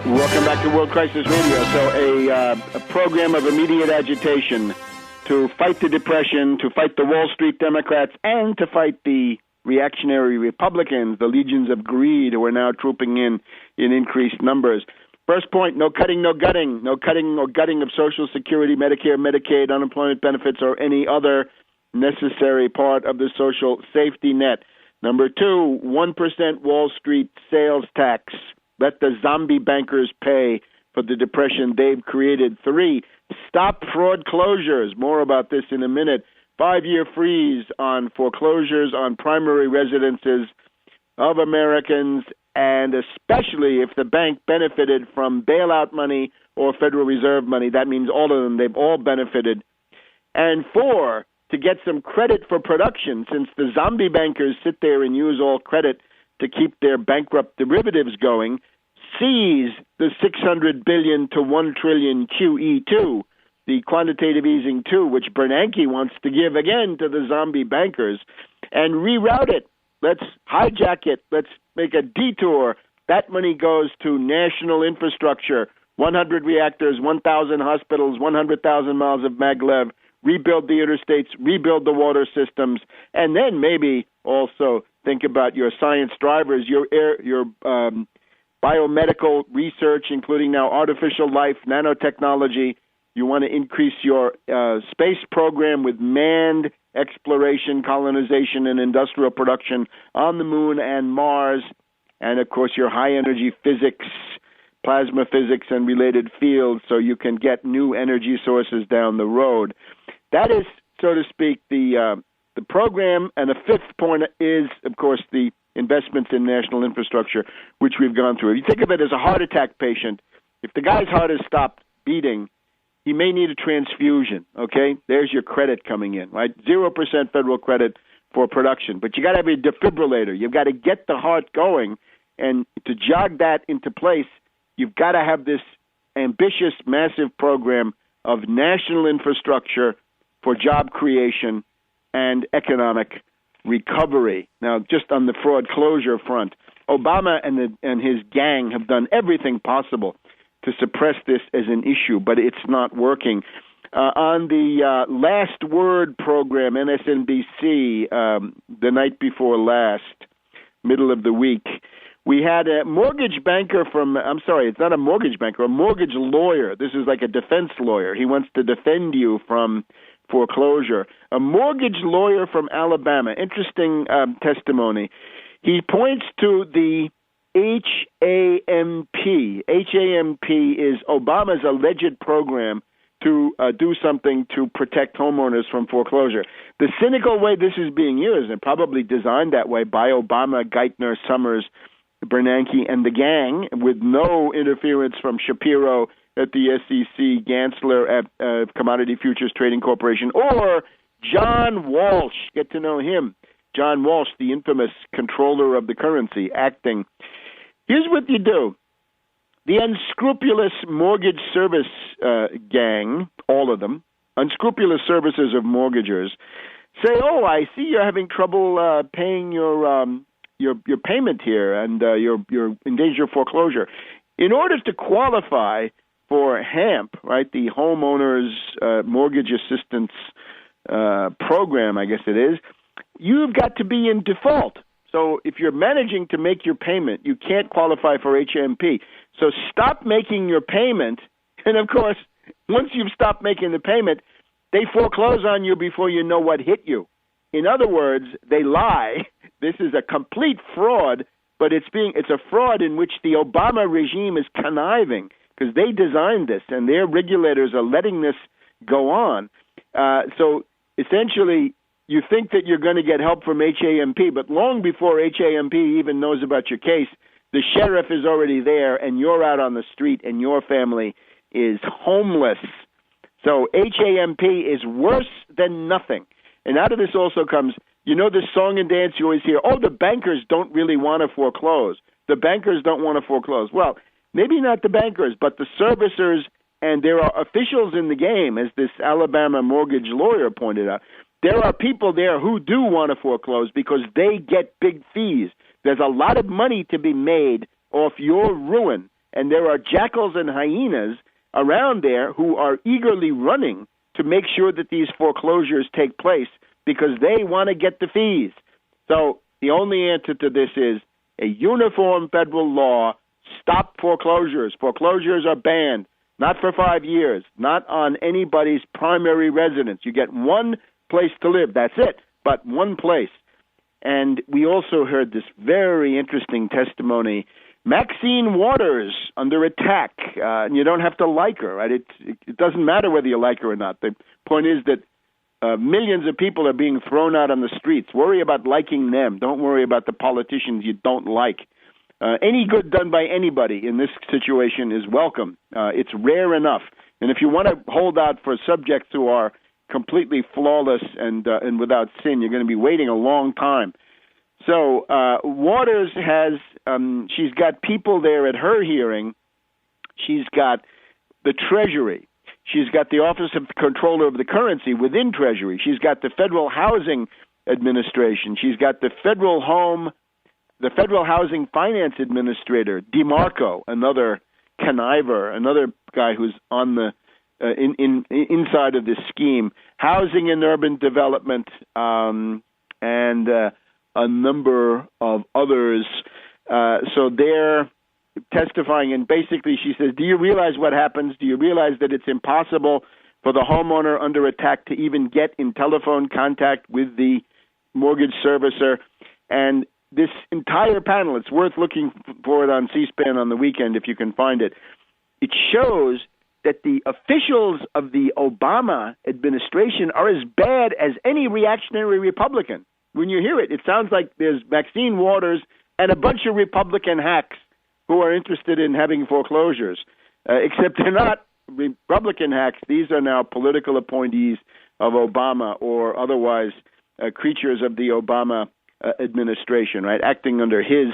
Welcome back to World Crisis Radio. So a program of immediate agitation to fight the Depression, to fight the Wall Street Democrats, and to fight the reactionary Republicans, the legions of greed who are now trooping in increased numbers. First point, no cutting, no gutting. No cutting or gutting of Social Security, Medicare, Medicaid, unemployment benefits, or any other necessary part of the social safety net. Number two, 1% Wall Street sales tax. Let the zombie bankers pay for the depression they've created. Three, stop fraud closures. More about this in a minute. 5-year freeze on foreclosures on primary residences of Americans, and especially if the bank benefited from bailout money or Federal Reserve money. That means all of them. They've all benefited. And four, to get some credit for production, since the zombie bankers sit there and use all credit to keep their bankrupt derivatives going, seize the $600 billion to $1 trillion QE2, the quantitative easing 2, which Bernanke wants to give again to the zombie bankers, and reroute it. Let's hijack it. Let's make a detour. That money goes to national infrastructure, 100 reactors, 1,000 hospitals, 100,000 miles of maglev, rebuild the interstates, rebuild the water systems, and then maybe also think about your science drivers, your biomedical research, including now artificial life, nanotechnology. You want to increase your space program with manned exploration, colonization, and industrial production on the moon and Mars. And, of course, your high-energy physics, plasma physics, and related fields so you can get new energy sources down the road. That is, so to speak, the program. And the fifth point is, of course, the investments in national infrastructure, which we've gone through. If you think of it as a heart attack patient, if the guy's heart has stopped beating, he may need a transfusion, okay? There's your credit coming in, right? 0% federal credit for production. But you got to have a defibrillator. You've got to get the heart going. And to jog that into place, you've got to have this ambitious, massive program of national infrastructure for job creation and economic recovery. Now, just on the fraud closure front, Obama and his gang have done everything possible to suppress this as an issue, but it's not working. On the Last Word program, MSNBC, the night before last, middle of the week, we had a mortgage banker it's not a mortgage banker, a mortgage lawyer. This is like a defense lawyer. He wants to defend you from foreclosure. A mortgage lawyer from Alabama, interesting testimony. He points to the HAMP. HAMP is Obama's alleged program to do something to protect homeowners from foreclosure. The cynical way this is being used, and probably designed that way by Obama, Geithner, Summers, Bernanke, and the gang, with no interference from Shapiro at the SEC, Gansler at Commodity Futures Trading Corporation, or John Walsh. Get to know him. John Walsh, the infamous controller of the currency, acting. Here's what you do. The unscrupulous mortgage service gang, all of them, unscrupulous servicers of mortgagers, say, "Oh, I see you're having trouble paying your payment here, and you're in danger of foreclosure. In order to qualify for HAMP, right, the Homeowners Mortgage Assistance Program, I guess it is, you've got to be in default. So if you're managing to make your payment, you can't qualify for HMP. So stop making your payment, and of course, once you've stopped making the payment, they foreclose on you before you know what hit you. In other words, they lie. This is a complete fraud, but it's a fraud in which the Obama regime is conniving, because they designed this, and their regulators are letting this go on. So essentially, you think that you're going to get help from HAMP, but long before HAMP even knows about your case, the sheriff is already there, and you're out on the street, and your family is homeless. So HAMP is worse than nothing. And out of this also comes, you know, this song and dance you always hear, oh, the bankers don't really want to foreclose. The bankers don't want to foreclose. Well, maybe not the bankers, but the servicers, and there are officials in the game, as this Alabama mortgage lawyer pointed out. There are people there who do want to foreclose because they get big fees. There's a lot of money to be made off your ruin. And there are jackals and hyenas around there who are eagerly running to make sure that these foreclosures take place because they want to get the fees. So the only answer to this is a uniform federal law. Stop foreclosures. Foreclosures are banned, not for 5 years, not on anybody's primary residence. You get one place to live. That's it, but one place. And we also heard this very interesting testimony. Maxine Waters under attack. And you don't have to like her, right? It doesn't matter whether you like her or not. The point is that millions of people are being thrown out on the streets. Worry about liking them. Don't worry about the politicians you don't like. Any good done by anybody in this situation is welcome. It's rare enough. And if you want to hold out for subjects who are completely flawless and without sin, you're going to be waiting a long time. So Waters has, she's got people there at her hearing. She's got the Treasury. She's got the Office of the Comptroller of the Currency within Treasury. She's got the Federal Housing Administration. She's got the Federal Housing Finance Administrator, DeMarco, another conniver, another guy who's on the inside of this scheme. Housing and Urban Development, and a number of others. So they're testifying, and basically she says, do you realize what happens? Do you realize that it's impossible for the homeowner under attack to even get in telephone contact with the mortgage servicer? And this entire panel, it's worth looking for it on C-SPAN on the weekend if you can find it. It shows that the officials of the Obama administration are as bad as any reactionary Republican. When you hear it, it sounds like there's Maxine Waters and a bunch of Republican hacks who are interested in having foreclosures, except they're not Republican hacks. These are now political appointees of Obama or otherwise creatures of the Obama administration, right, acting under his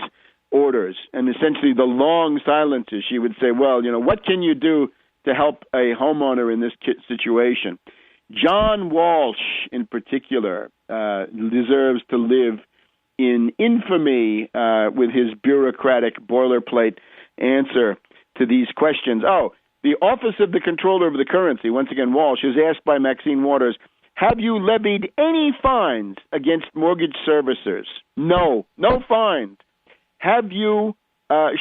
orders. And essentially the long silences, she would say, well, what can you do to help a homeowner in this situation? John Walsh, in particular, deserves to live in infamy with his bureaucratic boilerplate answer to these questions. Oh, the Office of the Comptroller of the Currency, once again, Walsh, is asked by Maxine Waters, have you levied any fines against mortgage servicers? No fines. Have you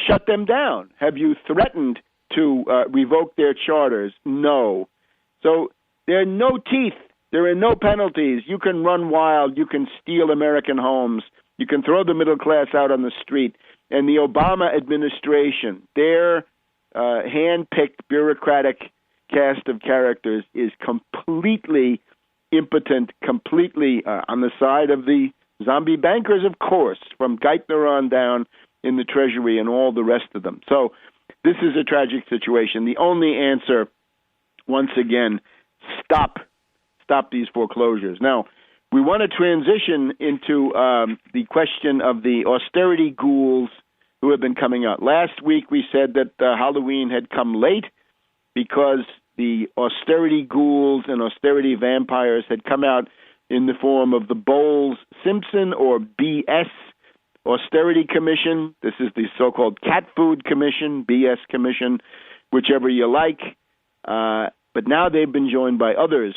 shut them down? Have you threatened to revoke their charters? No. So there are no teeth. There are no penalties. You can run wild. You can steal American homes. You can throw the middle class out on the street. And the Obama administration, their hand-picked bureaucratic cast of characters is completely impotent, completely on the side of the zombie bankers, of course, from Geithner on down in the Treasury and all the rest of them. So this is a tragic situation. The only answer, once again, stop these foreclosures. Now, we want to transition into the question of the austerity ghouls who have been coming out. Last week we said that Halloween had come late because the austerity ghouls and austerity vampires had come out in the form of the Bowles-Simpson or BS Austerity Commission. This is the so-called Cat Food Commission, BS Commission, whichever you like. But now they've been joined by others.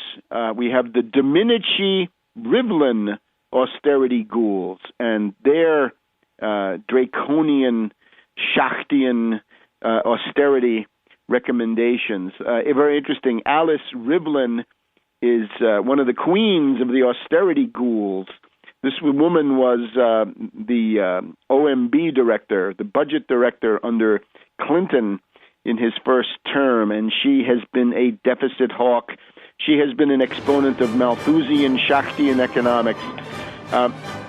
We have the Domenici-Rivlin austerity ghouls and their draconian, Schachtian austerity recommendations. Very interesting. Alice Rivlin is one of the queens of the austerity ghouls. This woman was the OMB director, the budget director under Clinton in his first term, and she has been a deficit hawk. She has been an exponent of Malthusian Schachtian economics.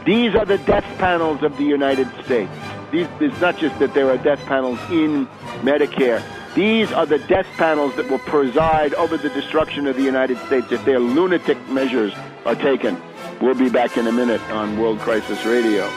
These are the death panels of the United States. It's not just that there are death panels in Medicare. These are the death panels that will preside over the destruction of the United States if their lunatic measures are taken. We'll be back in a minute on World Crisis Radio.